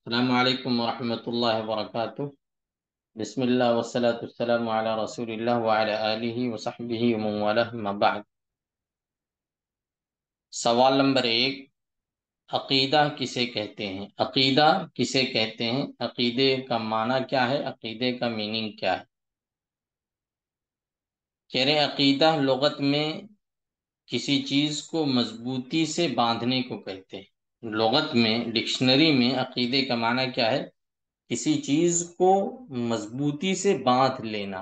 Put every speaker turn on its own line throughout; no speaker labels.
السلام علیکم ورحمۃ اللہ وبرکاتہ۔ بسم اللہ والصلاة والسلام علی رسول اللہ وعلی آلہ وصحبہ ومن والہ، اما بعد۔ سوال نمبر 1، عقیدہ کسے کہتے ہیں؟ عقیدہ کسے کہتے ہیں؟ عقیدے کا معنی کیا ہے؟ عقیدے کا میننگ کیا ہے؟ کہہ رہے عقیدہ لغت میں کسی چیز کو مضبوطی سے باندھنے کو کہتے ہیں۔ لغت میں، ڈکشنری میں عقیدے کا معنی کیا ہے؟ کسی چیز کو مضبوطی سے باندھ لینا،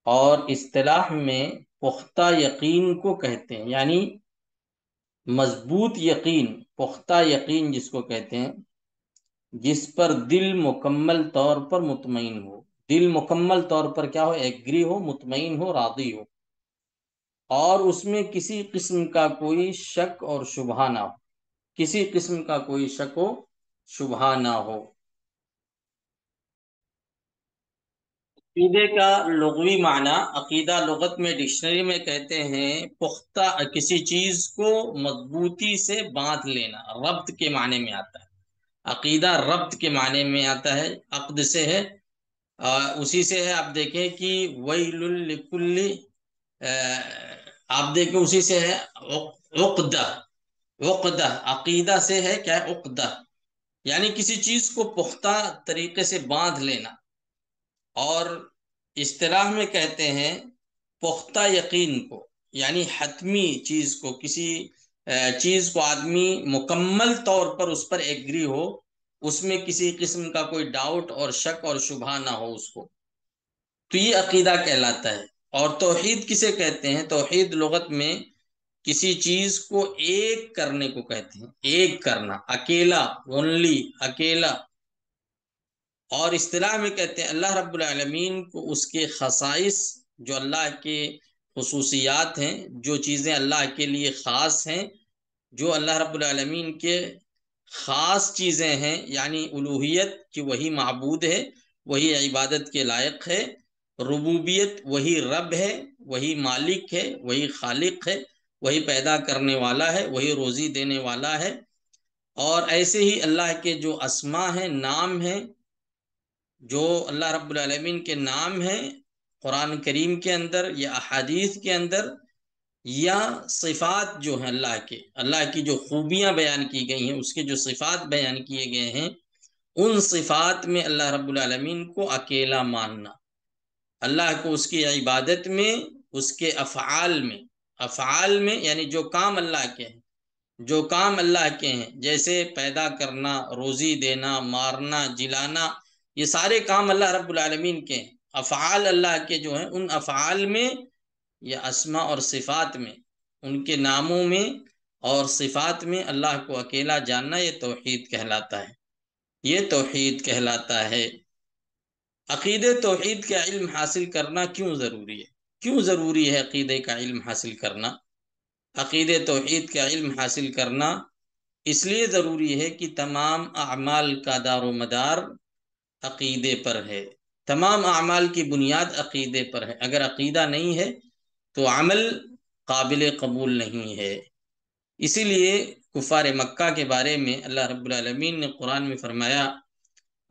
اور اصطلاح میں پختہ یقین کو کہتے ہیں، یعنی مضبوط یقین، پختہ یقین جس کو کہتے ہیں، جس پر دل مکمل طور پر مطمئن ہو۔ دل مکمل طور پر کیا ہو؟ ایگری ہو، مطمئن ہو، راضی ہو، اور اس میں کسی قسم کا کوئی شک اور شبہ نہ ہو، کسی قسم کا کوئی شک و شبہ نہ ہو۔ عقیدے کا لغوی معنی، عقیدہ لغت میں ڈکشنری میں کہتے ہیں پختہ، کسی چیز کو مضبوطی سے باندھ لینا، ربط کے معنی میں آتا ہے۔ عقیدہ ربط کے معنی میں آتا ہے، عقد سے ہے، اسی سے ہے۔ آپ دیکھیں کہ ویل لکل، آپ دیکھیں اسی سے ہے عقدہ۔ عقدہ عقیدہ سے ہے کیا ہے؟ عقدہ، یعنی کسی چیز کو پختہ طریقے سے باندھ لینا۔ اور اصطلاح میں کہتے ہیں پختہ یقین کو، یعنی حتمی چیز کو، کسی چیز کو آدمی مکمل طور پر اس پر ایگری ہو، اس میں کسی قسم کا کوئی ڈاؤٹ اور شک اور شبہ نہ ہو اس کو، تو یہ عقیدہ کہلاتا ہے۔ اور توحید کسے کہتے ہیں؟ توحید لغت میں کسی چیز کو ایک کرنے کو کہتے ہیں، ایک کرنا، اکیلا، اونلی، اکیلا۔ اور اصطلاح میں کہتے ہیں اللہ رب العالمین کو اس کے خصائص، جو اللہ کے خصوصیات ہیں، جو چیزیں اللہ کے لیے خاص ہیں، جو اللہ رب العالمین کے خاص چیزیں ہیں، یعنی الوہیت کہ وہی معبود ہے، وہی عبادت کے لائق ہے، ربوبیت وہی رب ہے، وہی مالک ہے، وہی خالق ہے، وہی پیدا کرنے والا ہے، وہی روزی دینے والا ہے۔ اور ایسے ہی اللہ کے جو اسماء ہیں، نام ہیں، جو اللہ رب العالمین کے نام ہیں قرآن کریم کے اندر یا احادیث کے اندر، یا صفات جو ہیں اللہ کی جو خوبیاں بیان کی گئی ہیں، اس کے جو صفات بیان کیے گئے ہیں، ان صفات میں اللہ رب العالمین کو اکیلا ماننا، اللہ کو اس کی عبادت میں، اس کے افعال میں یعنی جو کام اللہ کے ہیں، جو کام اللہ کے ہیں، جیسے پیدا کرنا، روزی دینا، مارنا، جلانا، یہ سارے کام اللہ رب العالمین کے ہیں۔ افعال اللہ کے جو ہیں، ان افعال میں یا اسماء اور صفات میں، ان کے ناموں میں اور صفات میں اللہ کو اکیلا جاننا، یہ توحید کہلاتا ہے، یہ توحید کہلاتا ہے۔ عقیدہ توحید کا علم حاصل کرنا کیوں ضروری ہے؟ کیوں ضروری ہے عقیدے کا علم حاصل کرنا؟ عقیدہ توحید کا علم حاصل کرنا اس لیے ضروری ہے کہ تمام اعمال کا دار و مدار عقیدے پر ہے، تمام اعمال کی بنیاد عقیدے پر ہے۔ اگر عقیدہ نہیں ہے تو عمل قابل قبول نہیں ہے۔ اسی لیے کفار مکہ کے بارے میں اللہ رب العالمین نے قرآن میں فرمایا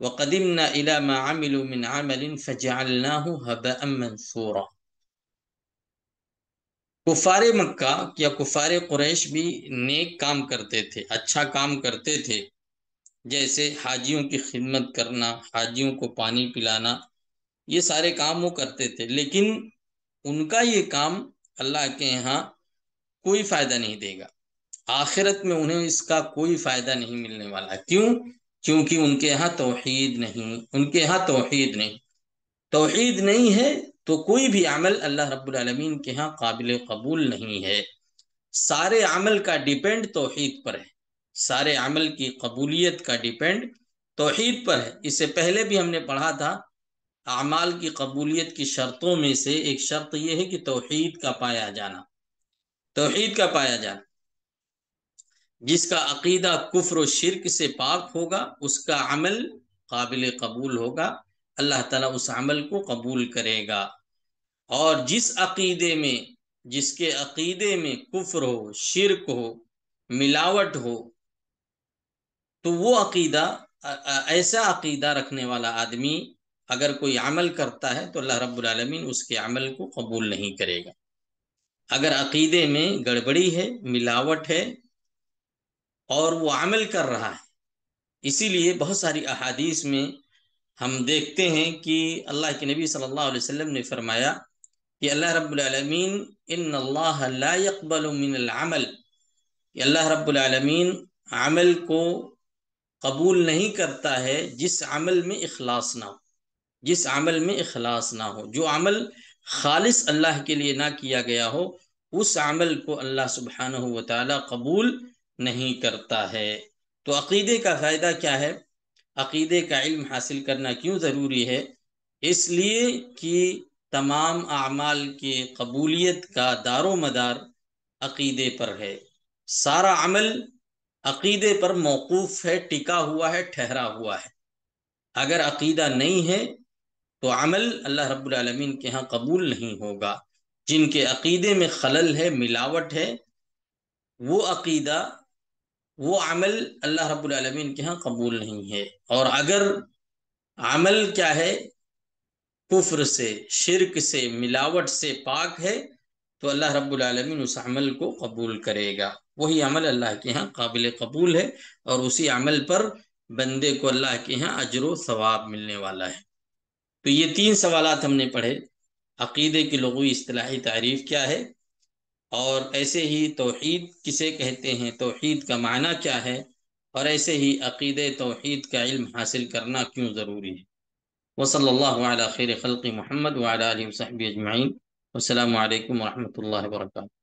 وَقَدِمْنَا إِلَى مَا عَمِلُوا مِنْ عَمَلٍ فَجَعَلْنَاهُ هَبَاءً مَنْثُورًا۔ کفار مکہ یا کفار قریش بھی نیک کام کرتے تھے، اچھا کام کرتے تھے، جیسے حاجیوں کی خدمت کرنا، حاجیوں کو پانی پلانا، یہ سارے کام وہ کرتے تھے، لیکن ان کا یہ کام اللہ کے یہاں کوئی فائدہ نہیں دے گا، آخرت میں انہیں اس کا کوئی فائدہ نہیں ملنے والا۔ کیوں؟ کیونکہ ان کے یہاں توحید نہیں، ان کے یہاں توحید نہیں، توحید نہیں ہے تو کوئی بھی عمل اللہ رب العالمین کے ہاں قابل قبول نہیں ہے۔ سارے عمل کا ڈیپینڈ توحید پر ہے، سارے عمل کی قبولیت کا ڈیپینڈ توحید پر ہے۔ اس سے پہلے بھی ہم نے پڑھا تھا اعمال کی قبولیت کی شرطوں میں سے ایک شرط یہ ہے کہ توحید کا پایا جانا، توحید کا پایا جانا۔ جس کا عقیدہ کفر و شرک سے پاک ہوگا اس کا عمل قابل قبول ہوگا، اللہ تعالیٰ اس عمل کو قبول کرے گا۔ اور جس کے عقیدے میں کفر ہو، شرک ہو، ملاوٹ ہو، تو وہ عقیدہ ایسا عقیدہ رکھنے والا آدمی اگر کوئی عمل کرتا ہے تو اللہ رب العالمین اس کے عمل کو قبول نہیں کرے گا۔ اگر عقیدے میں گڑبڑی ہے، ملاوٹ ہے، اور وہ عمل کر رہا ہے، اسی لیے بہت ساری احادیث میں ہم دیکھتے ہیں کہ اللہ کے نبی صلی اللہ علیہ وسلم نے فرمایا کہ اللہ رب العالمین ان اللہ لا يقبل من العمل، کہ اللہ رب العالمین عمل کو قبول نہیں کرتا ہے جس عمل میں اخلاص نہ ہو، جس عمل میں اخلاص نہ ہو، جو عمل خالص اللہ کے لیے نہ کیا گیا ہو، اس عمل کو اللہ سبحانہ و تعالی قبول نہیں کرتا ہے۔ تو عقیدے کا فائدہ کیا ہے؟ عقیدے کا علم حاصل کرنا کیوں ضروری ہے؟ اس لیے کہ تمام اعمال کی قبولیت کا دار و مدار عقیدے پر ہے۔ سارا عمل عقیدے پر موقوف ہے، ٹکا ہوا ہے، ٹھہرا ہوا ہے۔ اگر عقیدہ نہیں ہے تو عمل اللہ رب العالمین کے ہاں قبول نہیں ہوگا۔ جن کے عقیدے میں خلل ہے، ملاوٹ ہے، وہ عقیدہ، وہ عمل اللہ رب العالمین کے ہاں قبول نہیں ہے۔ اور اگر عمل کیا ہے، کفر سے، شرک سے، ملاوٹ سے پاک ہے، تو اللہ رب العالمین اس عمل کو قبول کرے گا۔ وہی عمل اللہ کے ہاں قابل قبول ہے، اور اسی عمل پر بندے کو اللہ کے ہاں اجر و ثواب ملنے والا ہے۔ تو یہ 3 سوالات ہم نے پڑھے۔ عقیدے کی لغوی اصطلاحی تعریف کیا ہے، اور ایسے ہی توحید کسے کہتے ہیں، توحید کا معنی کیا ہے، اور ایسے ہی عقیدہ توحید کا علم حاصل کرنا کیوں ضروری ہے۔ وصلی اللہ علی خیر خلق محمد وعلی آلہ وصحبہ اجمعین۔ والسلام علیکم ورحمۃ اللہ وبرکاتہ۔